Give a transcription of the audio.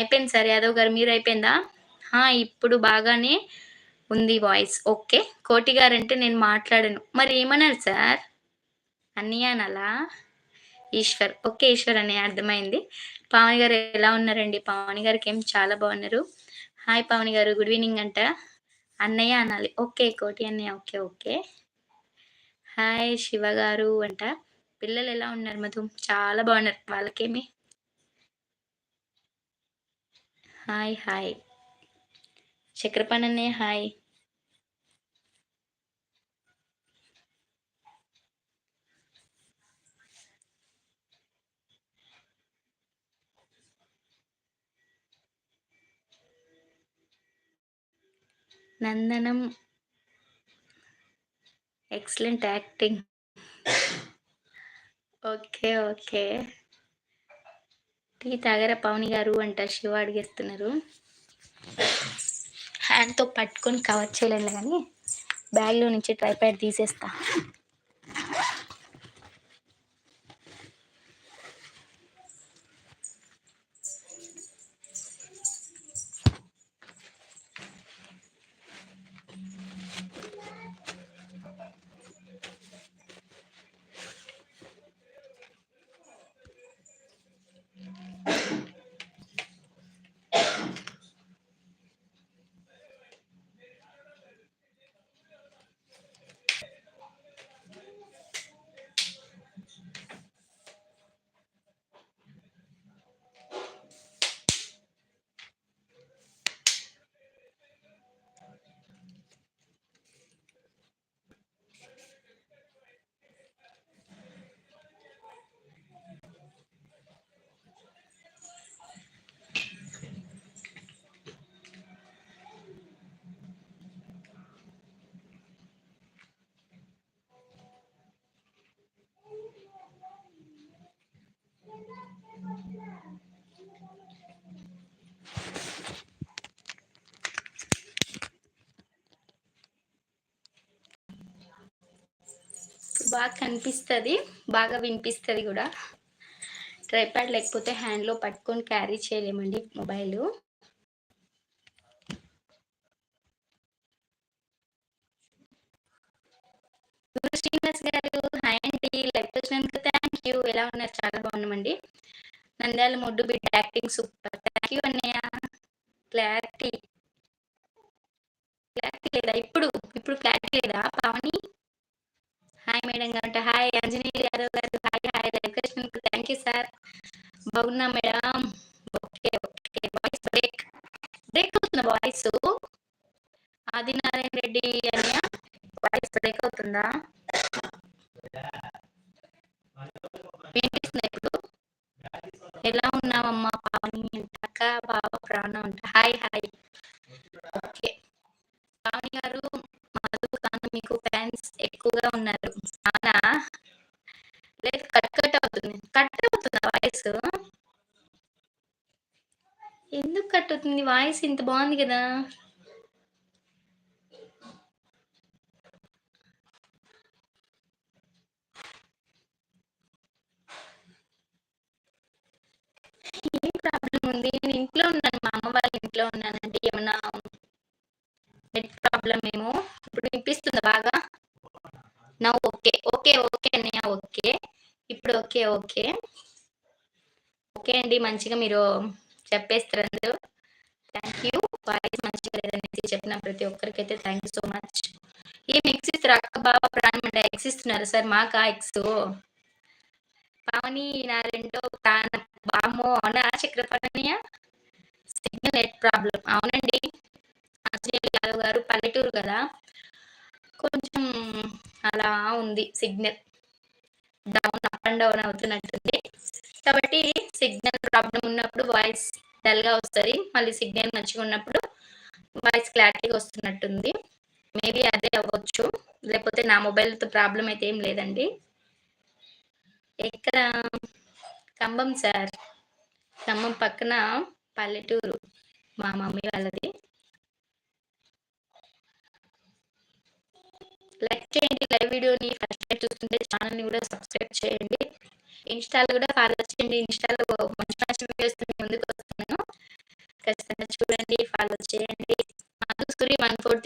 అయిపోయింది సార్ యాదవ్ గారు. మీరైపోయిందా? ఇప్పుడు బాగానే ఉంది వాయిస్. ఓకే. కోటి గారంటే నేను మాట్లాడను. మరి ఏమనాలి సార్? అన్నయ్య అనాలా? ఈశ్వర్. ఓకే. ఈశ్వర్ అన్నయ్య అర్థమైంది. పావని గారు ఎలా ఉన్నారండి? పావని గారికేం చాలా బాగున్నారు. హాయ్ పావని గారు. గుడ్ ఈవెనింగ్ అంట. అన్నయ్య అనాలి. ఓకే. కోటి అన్నయ్య. ఓకే. ఓకే. హాయ్ శివ గారు అంట. పిల్లలెలా ఉన్నారు మధు? చాలా బాగున్నారు. వాళ్ళకేమి? హాయ్. హాయ్. చక్రపాణి అన్నయ్య hi. Nandanam excellent acting. Okay. Okay. Tea తాగారా పావని గారు అంట శివ అడిగేస్తున్నారు. హ్యాండ్‌తో పట్టుకొని కవర్ చేయలేనులే గానీ, బ్యాగ్‌లో నుంచి ట్రైపాడ్ తీసేస్తా. బాగా కనిపిస్తది. బాగా వినిపిస్తది గూడా. ట్రైపాడ్ లేకపోతే హ్యాండ్‌లో పట్టుకొని క్యారీ చేయలేమండి మొబైలు. శ్రీనివాస్ గారు హాయ్ అండి. లైవ్‌కి వచ్చినందుకు థాంక్ యూ. ఎలా ఉన్నారు? చాలా బాగున్నామండి. నంద్యాల ముద్దు బిడ్డ యాక్టింగ్ సూపర్. థాంక్ యూ అన్నయ్య. క్లారిటీ క్లారిటీ లేదా ఇప్పుడు? ఇప్పుడు క్లారిటీ లేదా పావని? హాయ్ మేడం గారు అంటే హాయ్ అంజనేయులు యాదవ్ గారు హాయ్. హాయ్. లైవ్‌కి వచ్చినందుకు థాంక్ యూ సార్. బాగున్నా madam. Okay. Okay. Voice break అవుతుందా వాయిసు? ఆదినారాయణ రెడ్డి అన్నయ్య వాయిస్ బ్రేక్ అవుతుందా? వినిపిస్తుందా ఇప్పుడు? ఎలా ఉన్నావమ్మా పావని అంటాక బావ ప్రాణం అంట. హాయ్. హాయ్. ఓకే. పావని గారు మధు ఖాన్ మీకు ఫ్యాన్స్ ఎక్కువగా ఉన్నారు. అవునా? లేదు కట్ అవుతుంది. కట్ అవుతుందా వాయిసు? ఎందుకు కట్ అవుతుంది? వాయిస్ ఇంత బాగుంది కదా! ఏం ప్రాబ్లమ్ ఉంది? నేను ఇంట్లో ఉన్నాను. మా అమ్మ వాళ్ళ ఇంట్లో ఉన్నానండి. ఏమన్నా నెట్ ప్రాబ్లమ్ ఏమో. ఇప్పుడు వినిపిస్తుందా బాగా? Now okay. ఓకే. ఓకే అన్నయ్య. ఓకే. ఇప్పుడు ఓకే. ఓకే. ఓకే అండి. మంచిగా మీరు చెప్పేస్తున్నారు. Thank you. వాయిస్ మంచిగా లేదనేసి చెప్పిన ప్రతి ఒక్కరికైతే థ్యాంక్ యూ సో మచ్. ఏం ఎగ్స్ ఇస్తారా? అక్క బావ ప్రాణం అంటే ఎగ్స్ ఇస్తున్నారా సార్? మాకా ఎగ్స్? పావని నా రెండో ప్రాణం. వామ్మో! అవునా చక్రపాణి? Signal net problem. అవునండి. ఆంజనేయులు యాదవ్ గారు పల్లెటూరు కదా! కొంచెం అలా ఉంది signal. Down up and down అవుతున్నట్టుంది. కాబట్టి సిగ్నల్ ప్రాబ్లమ్ ఉన్నప్పుడు వాయిస్ డల్‌గా వస్తది. మళ్ళీ సిగ్నల్ మంచిగా ఉన్నప్పుడు వాయిస్ క్లారిటీగా వస్తున్నట్టుంది. మేబీ అదే అవ్వచ్చు. లేకపోతే నా మొబైల్‌తో ప్రాబ్లమ్ అయితే ఏం లేదండి. ఎక్కడ? ఖమ్మం సార్. ఖమ్మం పక్కన పల్లెటూరు మా మమ్మీ వాళ్ళది. లైక్ చేయండి లైవ్ వీడియోని ఫస్ట్ టైం చూస్తుంటే ఛానల్‌ని కూడా సబ్స్క్రైబ్ చేయండి. ఇన్‌స్టాలో కూడా ఫాలో చేయండి. ఇన్‌స్టాలో మంచి మంచి వీడియోస్‌తో మీ ముందుకు వస్తున్నాను. ఖచ్చితంగా చూడండి, ఫాలో చేయండి. మాధుసూరి 143